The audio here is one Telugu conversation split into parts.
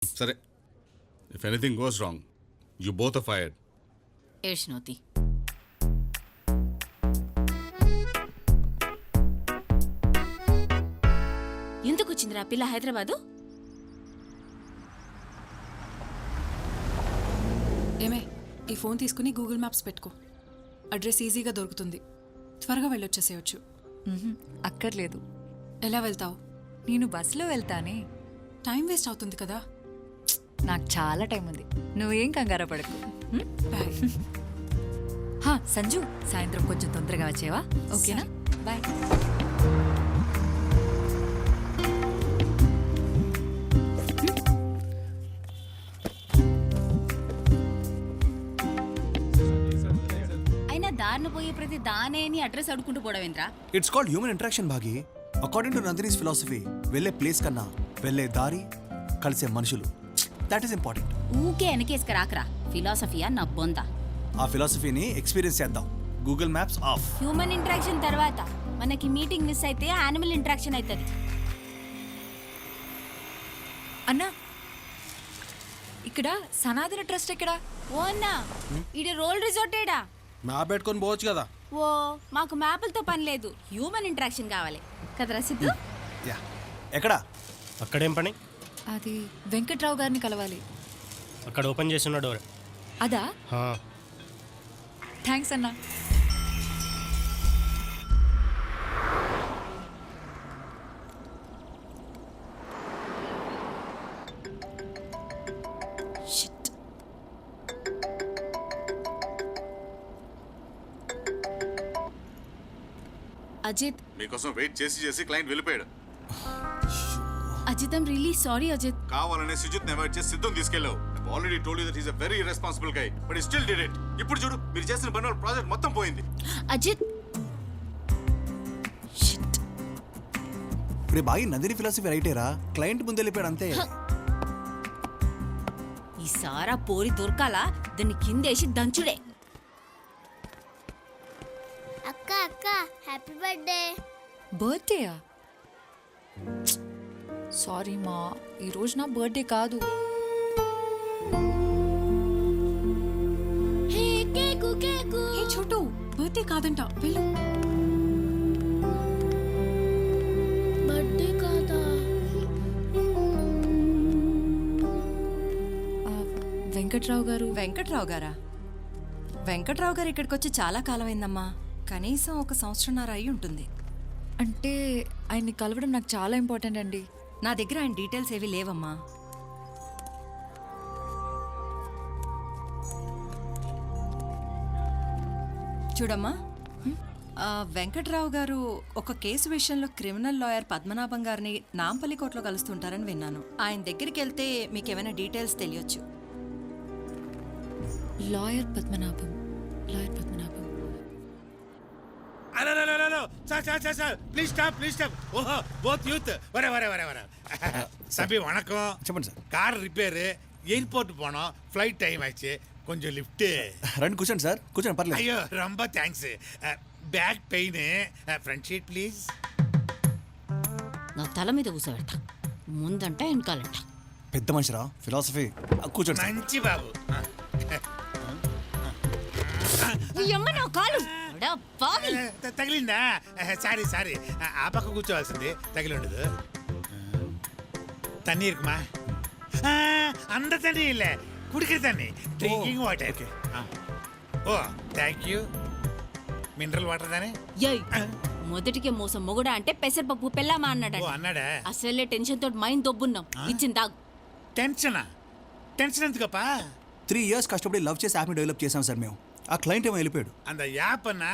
సరే, if anything goes wrong you both are fired. ఏడ్చినోతి. ఎందుకు వచ్చిందిరా పిల్ల హైదరాబాదు? ఏమే, ఈ ఫోన్ తీసుకుని గూగుల్ మ్యాప్స్ పెట్టుకో. అడ్రస్ ఈజీగా దొరుకుతుంది. త్వరగా వెళ్ళొచ్చేసేయచ్చు. అక్కర్లేదు. ఎలా వెళ్తావు? నేను బస్సులో వెళ్తానే. టైం వేస్ట్ అవుతుంది కదా. నాకు చాలా టైం ఉంది, నువ్వేం కంగారు పడకు. బాయ్. సంజు, సాయంత్రం కొంచెం తొందరగా వచ్చేవా? ఓకేనా? బాయ్. అయినా దారిని పోయే ప్రతి దానేని అడ్రస్ అడుక్కుంటూ పోవడమేంద్రా? ఇట్స్ కాల్డ్ హ్యూమన్ ఇంటరాక్షన్ భాగి. అకార్డింగ్ టు నందినీస్ ఫిలాసఫీ, వెళ్ళే ప్లేస్ కన్నా వెళ్ళే దారి, కలిసే మనుషులు, దట్ ఈస్ ఇంపార్టెంట్. ఊకే వెనకేసుక రాకరా. ఫిలాసఫియా నా బొంద. ఆ ఫిలాసఫీని ఎక్స్పీరియన్స్ చేద్దాం. Google maps of. Human interaction తర్వాత మనకి మీటింగ్ మిస్ అయితే యానిమల్ ఇంటరాక్షన్ అవుతుంది. అన్నా, ఇక్కడ సనాతన ట్రస్ట్ ఎక్కడా? ఓ అన్నా, ఇది రోల్ రిజోర్టేడా? మ్యాప్ పెట్టుకొని పోవచ్చు కదా. ఓ, మాకు మ్యాపులతో పని లేదు, హ్యూమన్ ఇంటరాక్షన్ కావాలి కదరా సిద్ధు? యా. ఎక్కడా? అక్కడేం పని? అది వెంకట్రావు గారిని కలవాలి. అక్కడ ఓపెన్ చేసిన డోర్. అదా? థ్యాంక్స్ అన్నా. అజిత్, మీకోసం వెయిట్ చేసి చేసి క్లయింట్ వెళ్ళిపోయాడు. Ajith, I'm really sorry Ajith. కావాలనే సుజిత్ అవాయిడ్ చేసి సిద్ధం తీసుకెళ్ళావు. Already told you that he is a very responsible guy, but he still did it. ఇప్పుడు చూడు, మీరు చేసిన పని ప్రాజెక్ట్ మొత్తం పోయింది. అజిత్, ఇప్పుడు బాగా నందిని ఫిలాసఫీ రైటేరా. క్లయింట్ ముందు వెళ్ళిపోయాడు అంతే. ఈ సారా పోరి దొరకాలా, దాన్ని కిందేసి దంచుడే. అక్క అక్క, హ్యాపీ బర్త్డే. బర్త్డేయా? సారీ మా, ఈరోజు నా బర్త్డే కాదు. హే కేకు కేకు. హే చోటు, బర్త్డే కాదంట, వెళ్ళు. బర్త్డే కాదా? వెంకట్రావు గారు. వెంకట్రావు గారా? వెంకట్రావు గారు ఇక్కడికి వచ్చి చాలా కాలమైందమ్మా. కనీసం 1 సంవత్సరంన్నర అయి ఉంటుంది. అంటే ఆయన్ని కలవడం నాకు చాలా ఇంపార్టెంట్ అండి. నా దగ్గర ఆయన డీటెయిల్స్ ఏవి లేవమ్మా. చూడమ్మా, వెంకట్రావు గారు ఒక కేసు విషయంలో క్రిమినల్ లాయర్ పద్మనాభం గారిని నాంపల్లి కోర్టులో కలుస్తుంటారని విన్నాను. ఆయన దగ్గరికి వెళ్తే మీకు ఏమైనా డీటెయిల్స్ తెలియచ్చు. Lawyer Padmanabham. Lawyer Padmanabham. Sir please stop. ஓஹோ, போத் யூத். வர தம்பி வணக்கம். చెప్పండి సార్. கார் ரிப்பேரு, எயிர்போர்ட் போனோம், ஃப்ளைட் டைம் ஆச்சு, கொஞ்சம் லிஃப்ட். రండి కూర్చోండి సార్, కూర్చోండి పర్లేదు. అయ్యో ரொம்ப thanks. Back pain, front sheet please. నా తల మీద కూసబెడతా, ముందంట వెనకాలంట. పెద్ద మనిషిరా, ఫిలాసఫీ. కూర్చోండి సార్. మంచి బాబు. ఈ అమ్మ నా కాలు. అడా పావి. తగిలిందా? సారీ. ఆ పక్క కూర్చోవాల్సింది, తగిలి ఉండదు. தண்ணி இருக்குமா? அந்த தண்ணி இல்ல, குடிக்கிற தண்ணி, ட்ரிங்கிங் வாட்டர். ఓ థ్యాంక్ యూ. మినరల్ వాటర్ దానే. ఏయ్, మొదటికే మోసం మొగుడా అంటే పెసరపప్పు పెళ్ళామా అన్నాడు. అన్నాడా? అసలే టెన్షన్ తోటి మైండ్ దొబ్బున్నాం. ఇచ్చింది తాగు. టెన్షన్ ఎందుకప్పా? 3 years కష్టపడి లవ్ చేసి యాప్ని డెవలప్ చేసాం సార్ మేము. ఆ క్లయింట్ ఏమో వెళ్ళిపోయాడు. அந்த యాప్னா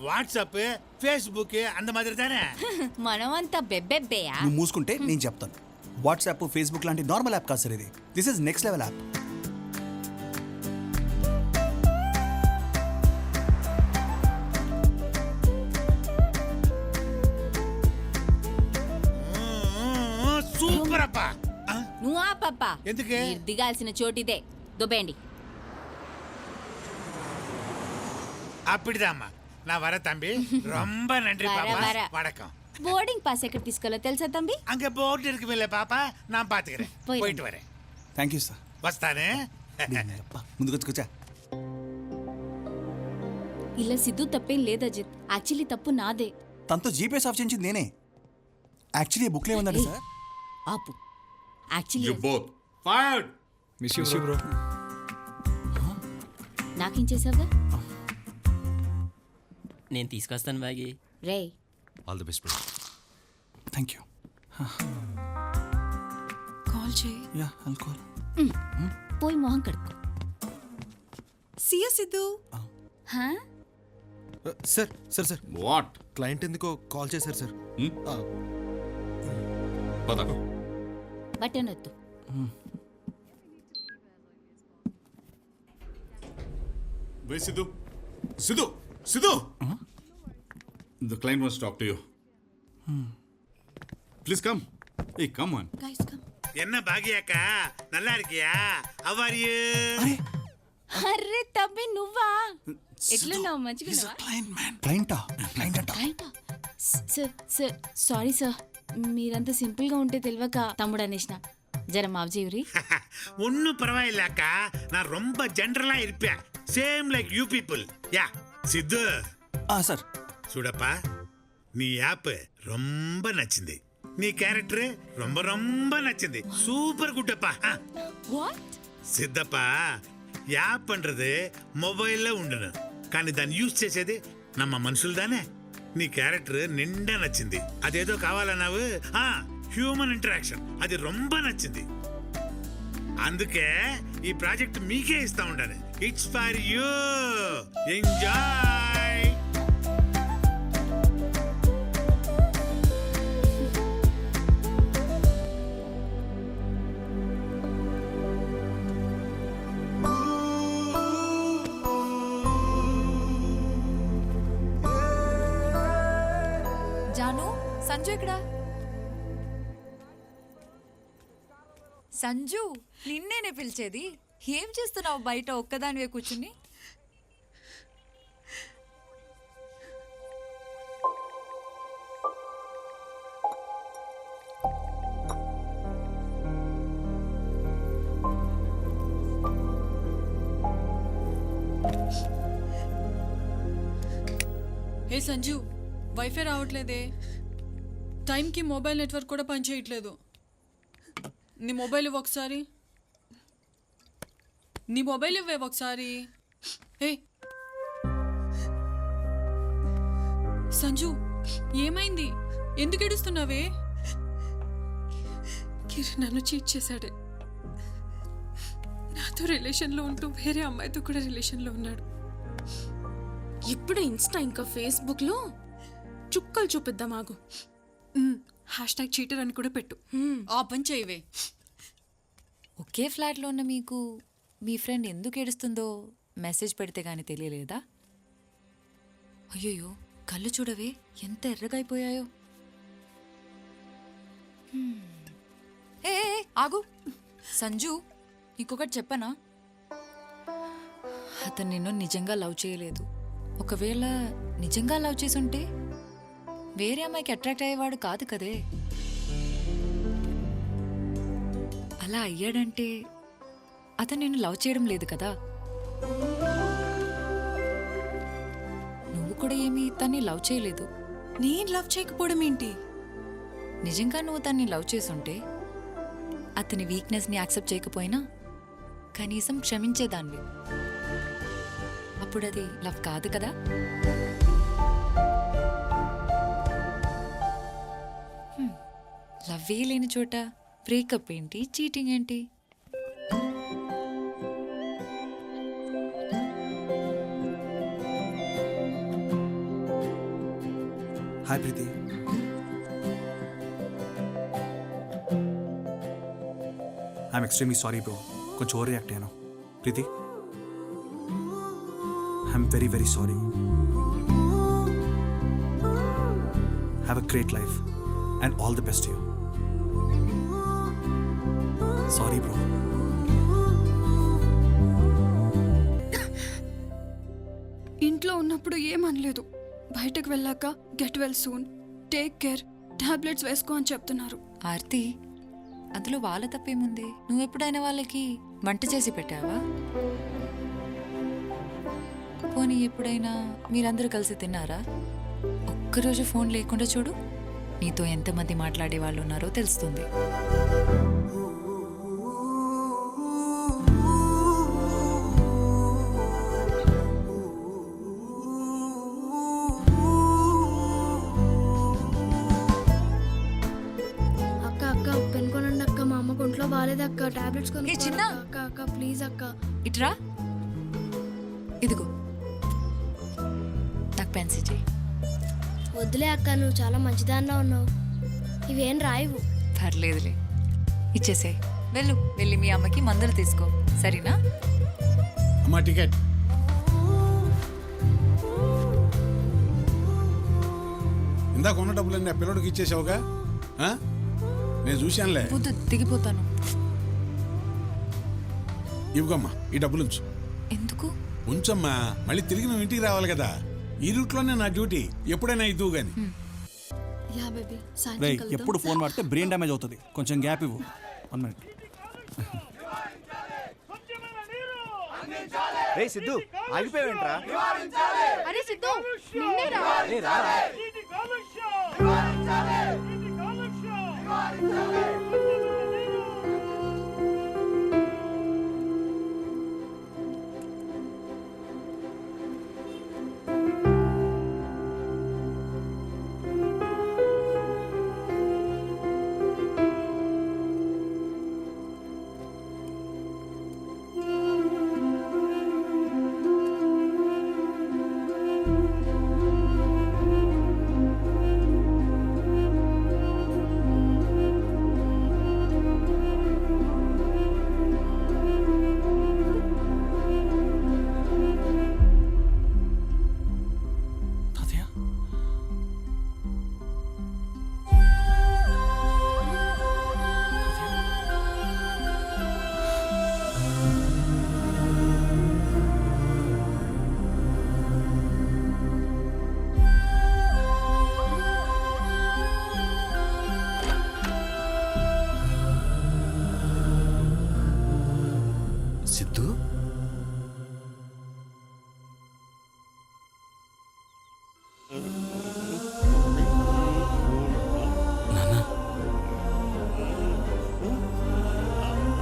వాట్సాప్, ఫేస్బుక్ అంద మాదిరి దానే. మనమంతా బెబ్బెబ్బేయా. నువ్వు మూసుకుంటే నేను చెప్తాను. వాట్సాప్, ఫేస్బుక్ లాంటి నార్మల్ యాప్ కాదు సార్ ఇది. This is next level app. Super అప్పా. నువ్వు ఆ పప్ప ఎందుకే? మీరు దిగాల్సిన చోటిదే. దుబ్బేయండి. அப்படிதாம்மா, நான் வர தம்பி. ரொம்ப நன்றி பாப்பா. வணக்கம். బోర్డింగ్ పాస్ ఎక్కడ తీసుకోవాలో తెలుసా తంబి? அங்க போர்டு இருக்குமில்ல பாப்பா, நான் பாத்துக்கிறேன். போயிட்டு வரேன். Thank you sir. వస్తానే. ముందుకు వచ్చుకొచ్చా. ఇలా సిద్ధు తప్పేం లేదు అజిత్, యాక్చువల్లీ తప్పు నాదే. తనతో జీపీఎస్ ఆఫ్ చేయించింది నేనే. యాక్చువల్లీ బుక్లో ఏముందండి సార్? ఆపు. You actually both fired. Miss you bro. నాకేం చేసావుగా? నేను తీసుకొస్తాను బ్యాగి. రే all the best bro. Thank you. Call చేయి. Yeah alcohol. పోయి మొహం కడుక్కో. సియా సిద్ధు. హా? Sir sir sir what? Client ఎందుకో కాల్ చేశారు సార్. పద. బటన్ వద్దు. వే Siddhu. Siddhu. Siddhu. The client wants to talk to you. Please come. Hey, come on. Guys come. என்ன பாகியாக்கா நல்லா இருக்கியா? How are you? అర్రే తమ్మి నువ్వా? ఎట్లున్నావు? మంచిగా క్లయింటా? క్లయింట్ అంట. సార్ సార్ సారీ సార్, మీరంతా సింపుల్ గా ఉంటే తెలియక తమ్ముడు అనేసిన. జర మావ్ జీవరి. ஒன்னும் பரவாயில்ல அக்கா, நான் ரொம்ப ஜென்ரலா இருப்பேன். Same like you people. Yeah Siddhu sir. చూడప్పా, నీ యాప్ ரொம்ப నచ్చింది. నీ క్యారెక్టర్ ரொம்ப ரொம்ப నచ్చింది. సూపర్ గుడ్డప్పా. వాట్? సిద్ధప్పా, యాప్ன்றது మొబైల్లో ఉండును, కానీ దాన్ని యూజ్ చేసేది నమ్మ మనుషులు దానే. నీ క్యారెక్టర్ నిండా నచ్చింది. అదేదో కావాలన్నావు, హ్యూమన్ ఇంటరాక్షన్, అది ரொம்ப నచ్చింది. అందుకే ఈ ప్రాజెక్ట్ మీకే ఇస్తా ఉండాలి. It's for you. Enjoy. Janu, Sanju ఇక్కడ. సంజు, నిన్నేనే పిలిచేది. ఏం చేస్తున్నావు బయట ఒక్కదానివే కూర్చుని? హే సంజు, వైఫై రావట్లేదే. టైంకి మొబైల్ నెట్వర్క్ కూడా పనిచేయట్లేదు. నీ మొబైల్ ఇవ్వు ఒకసారి. నీ మొబైల్ ఇవ్వే ఒకసారి. ఏ సంజు, ఏమైంది? ఎందుకు ఏడుస్తున్నావే? కిరణ్ నన్ను చీట్ చేశాడే. నాతో రిలేషన్లో ఉంటూ వేరే అమ్మాయితో కూడా రిలేషన్లో ఉన్నాడు. ఇప్పుడు ఇన్స్టా ఇంకా ఫేస్బుక్లో చుక్కలు చూపిద్దాం. ఆగు. హ్యాష్ట్యాగ్ చీటర్ అని కూడా పెట్టు. ఆ పని చేయవే. ఒకే ఫ్లాట్లో ఉన్న మీకు మీ ఫ్రెండ్ ఎందుకు ఏడుస్తుందో మెసేజ్ పెడితే గానీ తెలియలేదా? అయ్యయ్యో, కళ్ళు చూడవే ఎంత ఎర్రగా అయిపోయాయో. ఏ ఆగు సంజు, ఇంకొకటి చెప్పనా? అతను నిన్ను నిజంగా లవ్ చేయలేదు. ఒకవేళ నిజంగా లవ్ చేసుంటే వేరే అమ్మాయికి అట్రాక్ట్ అయ్యేవాడు కాదు కదే. అలా అయ్యాడంటే అతను నిన్ను లవ్ చేయడం లేదు కదా. నువ్వు కూడా ఏమీ తన్ని లవ్ చేయలేదు. నేను లవ్ చేయకపోవడం ఏంటి? నిజంగా నువ్వు తన్ని లవ్ చేసుంటే అతని వీక్నెస్ని యాక్సెప్ట్ చేయకపోయినా కనీసం క్షమించేదాన్ని. అప్పుడు అది లవ్ కాదు కదా. లవ్వే లేని చోట బ్రేకప్ ఏంటి, చీటింగ్ ఏంటి? Hi Preethi. I'm extremely sorry bro, కొంచెం ఓవర్ రియాక్ట్ అయ్యాను. Preethi, I'm very very sorry. Have a great life and all the best you. Sorry bro. ఇంట్లో ఉన్నప్పుడు ఏమనలేదు. బయటకు వెళ్ళాక get well soon, take care, tablets వేసుకో అని చెప్తున్నారు. ఆర్తి, అందులో వాళ్ళ తప్పేముంది? నువ్వు ఎప్పుడైనా వాళ్ళకి వంట చేసి పెట్టావా? పోనీ ఎప్పుడైనా మీరందరూ కలిసి తిన్నారా? ఒక్కరోజు ఫోన్ లేకుండా చూడు, నీతో ఎంతమంది మాట్లాడే వాళ్ళు ఉన్నారో తెలుస్తుంది. అక్క అక్క పెన్ కొనండి అక్క, మా అమ్మ ఒంట్లో బాగాలేదు అక్క, టాబ్లెట్స్ ఏ చిన్న? అక్క అక్క ప్లీజ్ అక్క. ఇట్రా, ఇదిగో నాకు పెన్సిల్ చేయి. వద్దులే అక్క, నువ్వు చాలా మంచిదాన్నా ఉన్నావు, ఇవేం రాయివు. పర్లేదులే, ఇచ్చేసేయ్. వెళ్ళి మీ అమ్మకి మందులు తీసుకో, సరేనా? అమ్మా టికెట్. ఇందాక ఉన్న డబ్బులన్నీ ఆ పిల్లడికి ఇచ్చేసావుగా? నేను చూశానులే. వద్దు, దిగిపోతాను. ఇవ్వమ్మా, ఈ డబ్బులు ఉంచు. ఎందుకు? ఉంచమ్మా, మళ్ళీ తిరిగి నువ్వు ఇంటికి రావాలి కదా. ఈ రూట్లోనే నా డ్యూటీ, ఎప్పుడైనా ఇద్దువు గాని. యా బేబీ, రే సాయంత్రం కలుద్దాం. ఎప్పుడు ఫోన్ వాడితే బ్రెయిన్ డ్యామేజ్ అవుతుంది, కొంచెం గ్యాప్ ఇవ్వు. 1 minute. రే సిద్ధు, ఆగిపోయావేంట్రా? అరే సిద్ధు నిన్నేరా? రే రారా. తాతయ్య, సిద్ధు, నాన్న,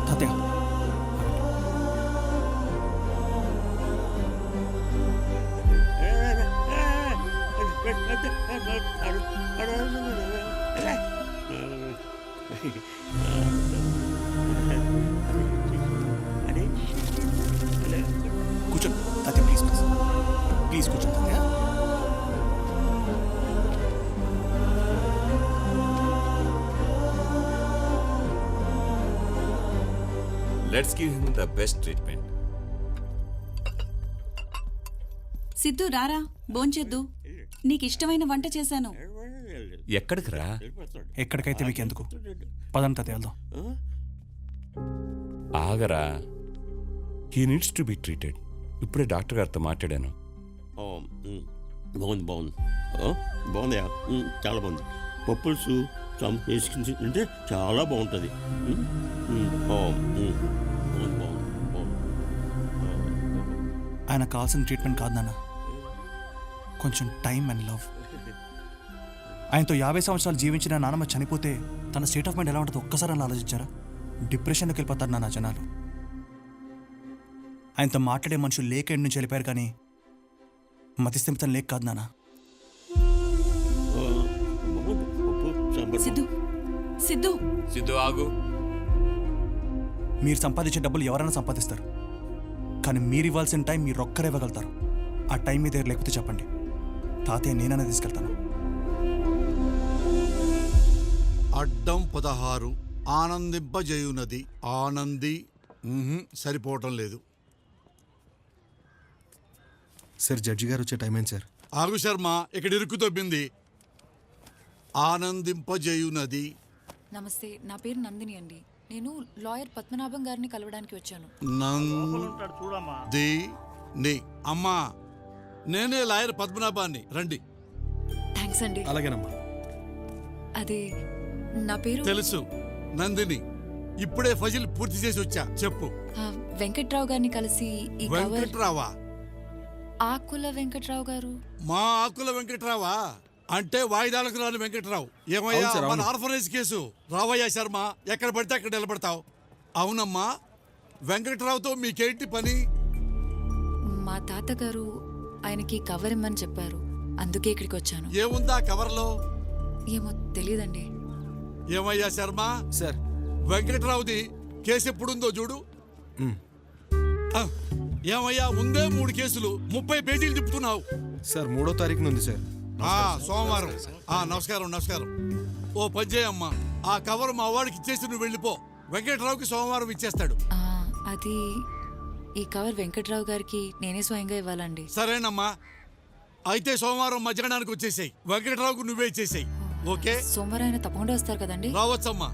తాతయ్య, కూర్చో తాతయ్య, ప్లీజ్ ప్లీజ్ కూర్చో తాతయ్య. Let's give him the best treatment. Siddhu రారా, భోంచేద్దు. నీకు ఇష్టమైన వంట చేశాను. ఎక్కడికి రా? ఎక్కడికైతే మీకు ఎందుకు, పదండి తాతయ్య వెళ్దాం. ఆగరా, he needs to be treated. ఇప్పుడే డాక్టర్ గారితో మాట్లాడాను. బాగుంది బాగుంది చాలా బాగుంది. పప్పుల్స్ వేసుకుని తింటే చాలా బాగుంటుంది. ఆయన కావాల్సిన ట్రీట్మెంట్ కాదు నాన్న, కొంచెం టైం అండ్ లవ్. ఆయనతో 50 సంవత్సరాలు జీవించిన నాన్నమ్మ చనిపోతే తన స్టేట్ ఆఫ్ మైండ్ ఎలా ఉంటుందో ఒక్కసారి అలా ఆలోచించారా? డిప్రెషన్లోకి వెళ్ళిపోతారు నాన్న జనాలు. ఆయనతో మాట్లాడే మనుషులు లేక ఎండు నుంచి వెళ్ళిపోయారు, కానీ మతిస్థిమితం లేక కాదు నాన్న. సిద్ధు సిద్ధు సిద్ధు ఆగు. మీరు సంపాదించే డబ్బులు ఎవరైనా సంపాదిస్తారు, కానీ మీరు ఇవ్వాల్సిన టైం మీరు ఒక్కరే ఇవ్వగలుగుతారు. ఆ టైం మీ దగ్గర లేకపోతే చెప్పండి, తాతయ్య నేననే తీసుకెళ్తాను. అడ్డం 16 ఆనందింపజేయునది. ఆనంది సరిపోవటం లేదు. సార్ జడ్జి గారు వచ్చే టైం ఏంటి సార్? ఆగు శర్మ, ఇక్కడ ఇరుకు తొబ్బింది. ఆనందింపజేయునది. నమస్తే, నా పేరు నందిని అండి. నేను లాయర్ పద్మనాభం గారిని కలవడానికి వచ్చాను. నందిని అమ్మా, నేనే లాయర్ పద్మనాభాన్ని, రండి. థ్యాంక్స్ అండి. అలాగేనమ్మా. అదే నా పేరు తెలుసు, నందిని. ఇప్పుడే ఫజిల్ పూర్తి చేసి వచ్చా చెప్పు. ఆ, వెంకట్రావు గారిని కలిసి ఈ కవర్ వెంకట్రావా? ఆకుల వెంకట్రావు గారు. మా ఆకుల వెంకట్రావా అంటే వాయిదాలకు రాని వెంకట్రావు. ఏమయ్యా అవును సార్, మన అవును. ఆర్ఫనైజ్ కేసు రావయ్యా శర్మ, ఎక్కడ పడితే అక్కడ నిలబడతావు. అవునమ్మా, వెంకట్రావుతో మీకేంటి పని? మా తాతగారు ఆయనకి కవర్ ఇమ్మని చెప్పారు, అందుకే ఇక్కడికి వచ్చాను. ఏముందా కవర్లో? ఏమో తెలియదండి. ఏమయ్యా శర్మ, సార్. వెంకట్రావుది కేసు ఎప్పుడుందో చూడు. ఆ, ఏమయ్యా ఉందే 3 కేసులు, 30 పేజీలు తిప్పుతున్నావు. సార్ 3వ తారీఖున ఉంది సార్. సోమవారం. నమస్కారం నమస్కారం. ఓ పని చేయమ్మా, ఆ కవర్ మా వాడికి ఇచ్చేసి నువ్వు వెళ్ళిపో. వెంకట్రావుకి సోమవారం ఇచ్చేస్తాడు. ఆ, అది ఈ కవర్ వెంకట్రావు గారికి నేనే స్వయంగా ఇవ్వాలండి. సరేనమ్మా, అయితే సోమవారం మధ్యాహ్నానికి వచ్చేసాయి. వెంకట్రావుకు నువ్వే ఇచ్చేసాయి. ఓకే, సోమవారం ఆయన తప్పకుండా వస్తారు కదండి. రావచ్చమ్మా.